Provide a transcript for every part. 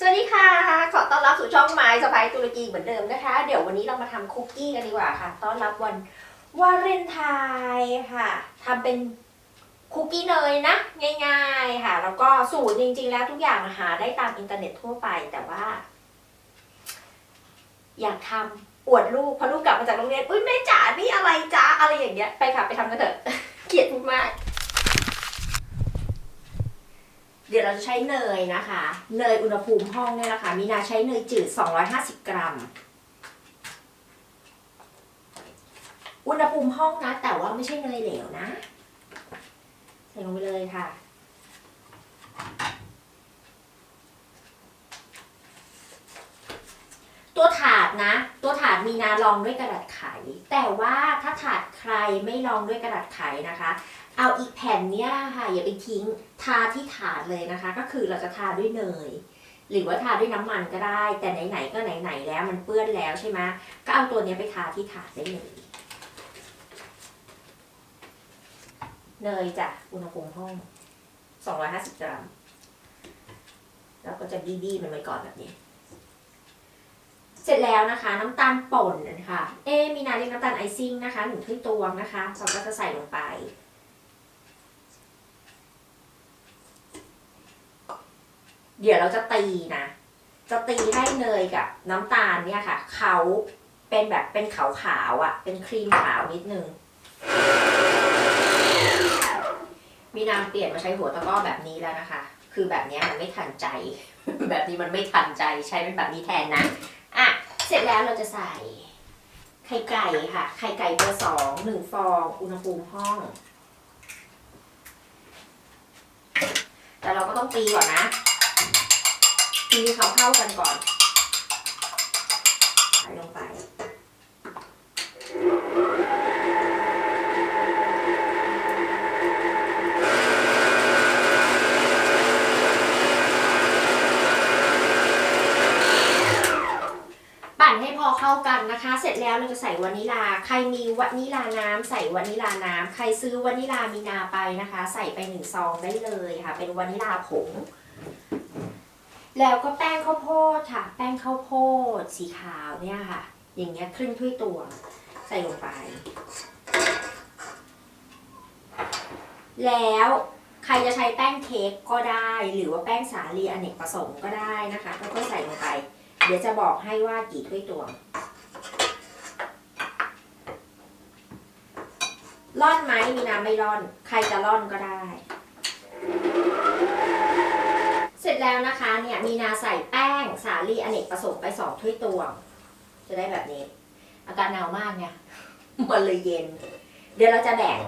วัสดีค่ะขอต้อนรับสู่ช่องไม้สะพ้ายตุรกีเหมือนเดิมนะคะเดี๋ยววันนี้เรามาทำคุกกี้กันดีกว่าค่ะต้อนรับวันวาเลนไทน์ค่ะทำเป็นคุกกี้เนยนะง่ายๆค่ะแล้วก็สูตรจริงๆแล้วทุกอย่างหาได้ตามอินเทอร์เน็ตทั่วไปแต่ว่าอยากทำอวดลูกพอลูกกลับมาจากโรงเรียนอุ้ยแม่จ๋านี่อะไรจ๊ะอะไรอย่างเงี้ยไปค่ะไปทำกันเถอะ เกลียดพูดมากเดี๋ยวเราจะใช้เนยนะคะเนยอุณหภูมิห้องเนี่ยแหละค่ะมีนาใช้เนยจืด250 กรัมอุณหภูมิห้องนะแต่ว่าไม่ใช่เนยเหลวนะใส่ลงไปเลยค่ะตัวถาดนะตัวถาดมีนาลองด้วยกระดาษไขแต่ว่าถ้าถาดใครไม่ลองด้วยกระดาษไขนะคะเอาอีกแผ่นเนี้ยค่ะอย่าไปทิ้งทาที่ถาดเลยนะคะก็คือเราจะทาด้วยเนยหรือว่าทาด้วยน้ำมันก็ได้แต่ไหนๆก็ไหนๆแล้วมันเปื้อนแล้วใช่ไหมก็เอาตัวนี้ไปทาที่ถาดได้เลยเนยจ้ะอุณหภูมิห้อง250 กรัมแล้วก็จะบี้มันไว้ก่อนแบบนี้เสร็จแล้วนะคะน้ำตาลป่นนะคะมีนาเรียกน้ำตาลไอซิ่งนะคะ1 ถ้วยตวงนะคะเราก็จะใส่ลงไปเดี๋ยวเราจะตีนะจะตีให้เนยกับน้ำตาลเนี่ยค่ะเขาเป็นแบบเป็นขาวๆอ่ะเป็นครีมขาวนิดนึงมีนาเปลี่ยนมาใช้หัวตะกร้อแบบนี้แล้วนะคะคือแบบนี้มันไม่ทันใจ แบบนี้มันไม่ทันใจใช้เป็นแบบนี้แทนนะเสร็จแล้วเราจะใส่ไข่ไก่ค่ะไข่ไก่เบอร์2 1 ฟองอุณหภูมิห้องแต่เราก็ต้องตีก่อนนะตีเขาเข้ากันก่อนใส่ลงไปปั่นให้พอเข้ากันนะคะเสร็จแล้วเราจะใส่วานิลาใครมีวานิลาน้ำใส่วานิลาน้ำใครซื้อวานิลามีนาไปนะคะใส่ไป1 ซองได้เลยค่ะเป็นวานิลาผงแล้วก็แป้งข้าวโพดค่ะแป้งข้าวโพดสีขาวเนี่ยค่ะอย่างเงี้ยครึ่งถ้วยตวงใส่ลงไปแล้วใครจะใช้แป้งเค้กก็ได้หรือว่าแป้งสาลีอเนกประสงค์ก็ได้นะคะก็ใส่ลงไปเดี๋ยวจะบอกให้ว่ากี่ถ้วยตวงร่อนไหมมีน้ำไม่ร่อนใครจะร่อนก็ได้เสร็จแล้วนะคะเนี่ยมีนาใส่แป้งสาลีอเนกประสงค์ไป2 ถ้วยตวงจะได้แบบนี้อากาศหนาวมากเนี่ยมันเลยเย็นเดี๋ยวเราจะแบ่ง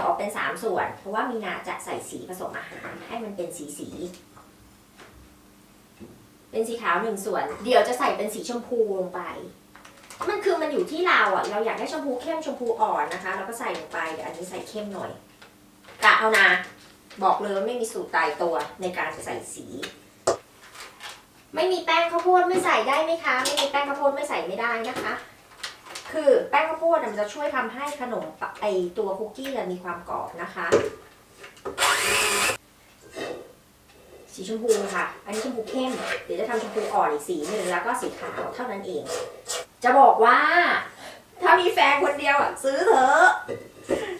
ออกเป็น3 ส่วนเพราะว่ามีนาจะใส่สีผสมอาหารให้มันเป็นสีเป็นสีขาว1 ส่วนเดี๋ยวจะใส่เป็นสีชมพูลงไปมันอยู่ที่เราเราอยากได้ชมพูเข้มชมพูอ่อนนะคะเราก็ใส่ลงไปเดี๋ยวอันนี้ใส่เข้มหน่อยกะเอานะบอกเลยว่าไม่มีสูตรตายตัวในการจะใส่สีไม่มีแป้งข้าวโพดไม่ใส่ได้ไหมคะไม่มีแป้งข้าวโพดไม่ใส่ไม่ได้นะคะคือแป้งข้าวโพดมันจะช่วยทำให้ขนมตัวคุกกี้มีความกรอบนะคะสีชมพูค่ะอันนี้ชมพูเข้มเดี๋ยวจะทำชมพูอ่อนอีกสีหนึ่งแล้วก็สีขาวเท่านั้นเองจะบอกว่าถ้ามีแฟนคนเดียวซื้อเถอะ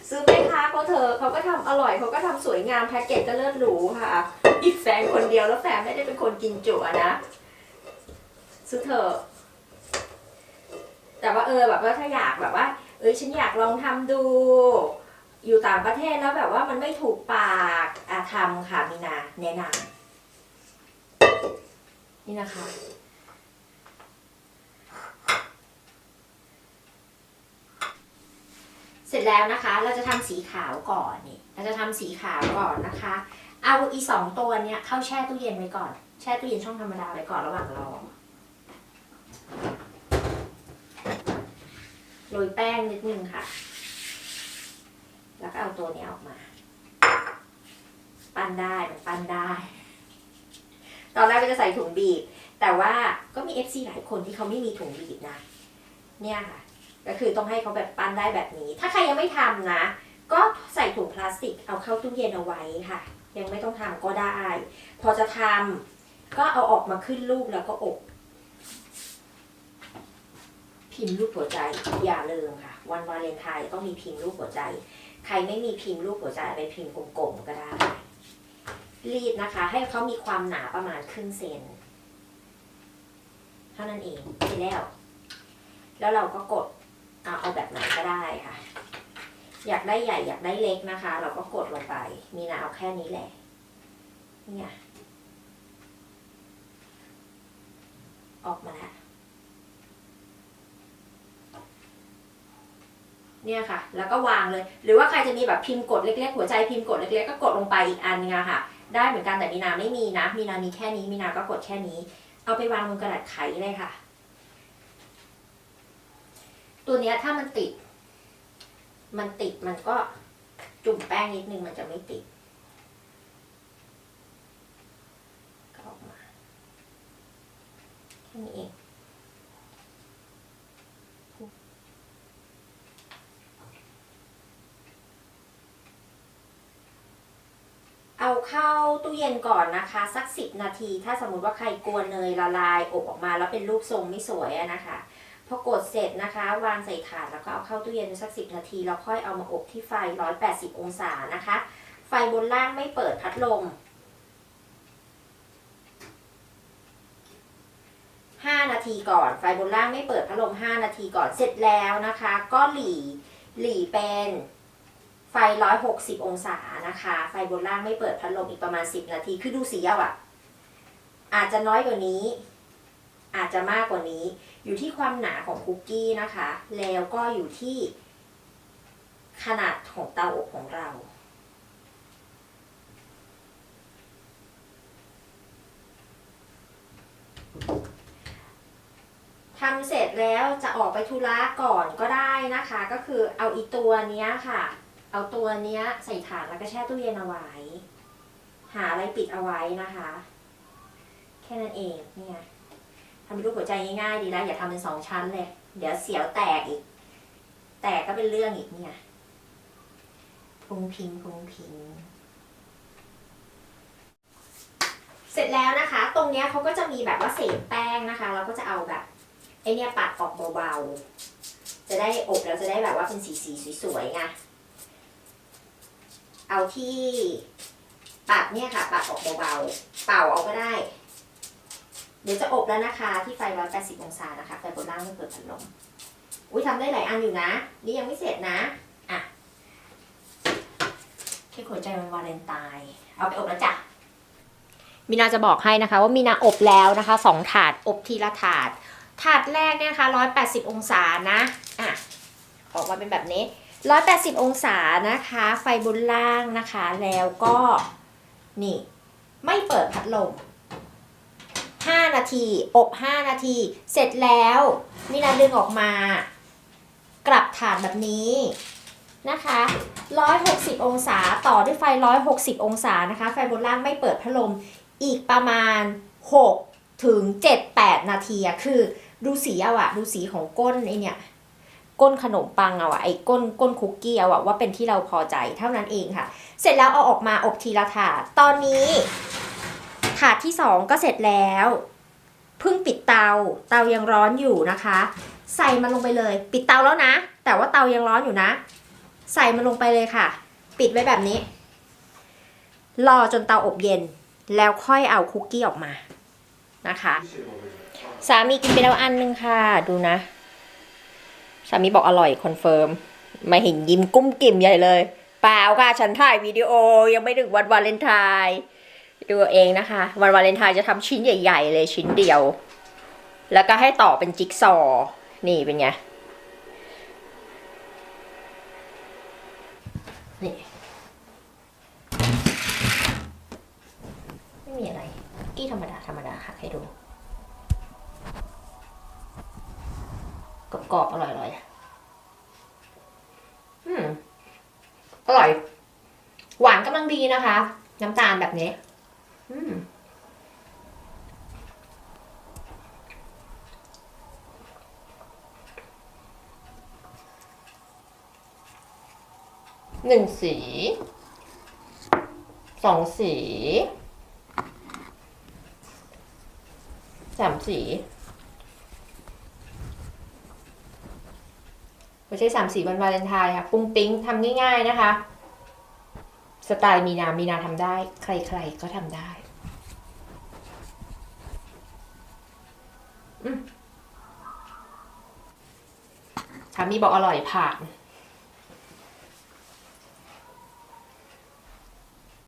ซื้อแม่ค้าเขาเถอะเขาก็ทำอร่อยเขาก็ทำสวยงามแพ็กเกจก็เลิศหรูค่ะอีกแฟนคนเดียวแล้วแฟนไม่ได้เป็นคนกินจุนะซื้อเถอะแต่ว่าแบบว่าถ้าอยากแบบว่าฉันอยากลองทำดูอยู่ต่างประเทศแล้วแบบว่ามันไม่ถูกปากทำค่ะมีนาแนะนำนี่นะคะเสร็จแล้วนะคะเราจะทำสีขาวก่อนนี่เราจะทำสีขาวก่อนนะคะเอาอี2 ตัวเนี้ยเข้าแช่ตู้เย็นไว้ก่อนแช่ตู้เย็นช่องธรรมดาไว้ก่อนระหว่างรอโรยแป้งนิดนึงค่ะแล้วก็เอาตัวนี้ออกมาปั้นได้มันปั้นได้ตอนแรกก็จะใส่ถุงบีบแต่ว่าก็มี FC หลายคนที่เขาไม่มีถุงบีบนะเนี่ยค่ะก็คือต้องให้เขาแบบปั้นได้แบบนี้ถ้าใครยังไม่ทำนะก็ใส่ถุงพลาสติกเอาเข้าตู้เย็นเอาไว้ค่ะยังไม่ต้องทำก็ได้พอจะทำ ก็เอาออกมาขึ้นรูปแล้วก็อบ พิมพ์รูปหัวใจอย่าลืมค่ะวันวาเลนไทน์ต้องมีพิมพ์รูปหัวใจใครไม่มีพิมพ์รูปหัวใจไปพิมพ์กลมๆก็ได้รีดนะคะให้เขามีความหนาประมาณครึ่งเซนเท่านั้นเองเสร็จแล้วเราก็กดเอาแบบไหนก็ได้ค่ะอยากได้ใหญ่อยากได้เล็กนะคะเราก็กดลงไปมีนาเอาแค่นี้แหละเนี่ยออกมาแล้วเนี่ยค่ะแล้วก็วางเลยหรือว่าใครจะมีแบบพิมพ์กดเล็กๆหัวใจพิมพ์กดเล็กๆก็กดลงไปอีกอันนึงอะค่ะได้เหมือนกันแต่มีนาไม่มีนะมีนามีแค่นี้มีนาก็กดแค่นี้เอาไปวางบนกระดาษไขเลยค่ะตัวเนี้ยถ้ามันติดมันก็จุ่มแป้งนิดนึงมันจะไม่ติดก็ออกมาแค่นี้เองเอาเข้าตู้เย็นก่อนนะคะสัก10 นาทีถ้าสมมติว่าใครกลัวเนยละลายอบออกมาแล้วเป็นรูปทรงไม่สวยนะคะพอกดเสร็จนะคะวางใส่ถาดแล้วก็เอาเข้าตู้เย็นสัก10 นาทีแล้วค่อยเอามาอบที่ไฟ180 องศานะคะไฟบนล่างไม่เปิดพัดลม5 นาทีก่อนไฟบนล่างไม่เปิดพัดลม5 นาทีก่อนเสร็จแล้วนะคะก็หลีเป็นไฟ160 องศานะคะไฟบนล่างไม่เปิดพัดลมอีกประมาณ10 นาทีคือดูสีเอาอะอาจจะน้อยกว่านี้อาจจะมากกว่านี้อยู่ที่ความหนาของคุกกี้นะคะแล้วก็อยู่ที่ขนาดของเตาอบของเราทำเสร็จแล้วจะออกไปธุระก่อนก็ได้นะคะก็คือเอาอีตัวเนี้ยค่ะเอาตัวเนี้ยใส่ถาดแล้วก็แช่ตู้เย็นเอาไว้หาอะไรปิดเอาไว้นะคะแค่นั้นเองเนี่ยทำเป็นรูปหัวใจง่ายๆดีแล้วอย่าทำเป็น2 ชั้นเลยเดี๋ยวเสียวแตกอีกแตกก็เป็นเรื่องอีกเนี่ยพุงพิงเสร็จแล้วนะคะตรงเนี้ยเขาก็จะมีแบบว่าเศษแป้งนะคะเราก็จะเอาแบบไอเนี่ยปัดออกเบาๆจะได้อบแล้วจะได้แบบว่าเป็นสีสวยๆไงเอาที่ปัดเนี่ยค่ะปัดออกเบาๆเป่าเอาก็ได้เดี๋ยวจะอบแล้วนะคะที่ไฟ180 องศานะคะไฟบนล่างไม่เปิดพัดลมอุ้ยทำได้หลายอันอยู่นะนี่ยังไม่เสร็จนะอ่ะเค้กหัวใจวันวาเลนไทน์เอาไปอบแล้วจ้ะมีนาจะบอกให้นะคะว่ามีนาอบแล้วนะคะ2 ถาดอบทีละถาดถาดแรกเนี่ยนะคะ180 องศานะอ่ะออกมาเป็นแบบนี้180 องศานะคะไฟบนล่างนะคะแล้วก็นี่ไม่เปิดพัดลม5 นาทีอบ5 นาทีเสร็จแล้วมีนาดึงออกมากลับถาดแบบนี้นะคะ160 องศาต่อด้วยไฟ160 องศานะคะไฟบนล่างไม่เปิดพัดลมอีกประมาณ6 ถึง 7-8 นาทีอะคือดูสีเอาอะดูสีของก้นไอเนี่ยก้นขนมปังเอาอะไอ้ก้นคุกกี้เอาอะว่าเป็นที่เราพอใจเท่านั้นเองค่ะเสร็จแล้วเอาออกมาอบทีละถาดตอนนี้ถาดที่2ก็เสร็จแล้วเพิ่งปิดเตายังร้อนอยู่นะคะใส่มันลงไปเลยปิดเตาแล้วนะแต่ว่าเตายังร้อนอยู่นะใส่มันลงไปเลยค่ะปิดไว้แบบนี้รอจนเตาอบเย็นแล้วค่อยเอาคุกกี้ออกมานะคะสามีกินไปแล้วอันนึงค่ะดูนะสามีบอกอร่อยคอนเฟิร์มมาเห็นยิ้มกุ้มกิ่มใหญ่เลยเปล่าค่ะฉันถ่ายวิดีโอยังไม่ถึงวันวาเลนไทน์ดูเองนะคะวันวาเลนไทน์จะทำชิ้นใหญ่ๆเลยชิ้นเดียวแล้วก็ให้ต่อเป็นจิ๊กซอว์นี่เป็นไงนี่ไม่มีอะไรกี้ธรรมดาค่ะให้ดูกรอบๆอร่อยๆอร่อยหวานกำลังดีนะคะน้ำตาลแบบนี้1 สี2 สี 3 สีไม่ใช่3 สีวันวาเลนไทน์ค่ะปุ้งปิ้งทำง่ายๆนะคะสไตล์มีนาทำได้ใครๆก็ทำได้สามีบอกอร่อยผ่าน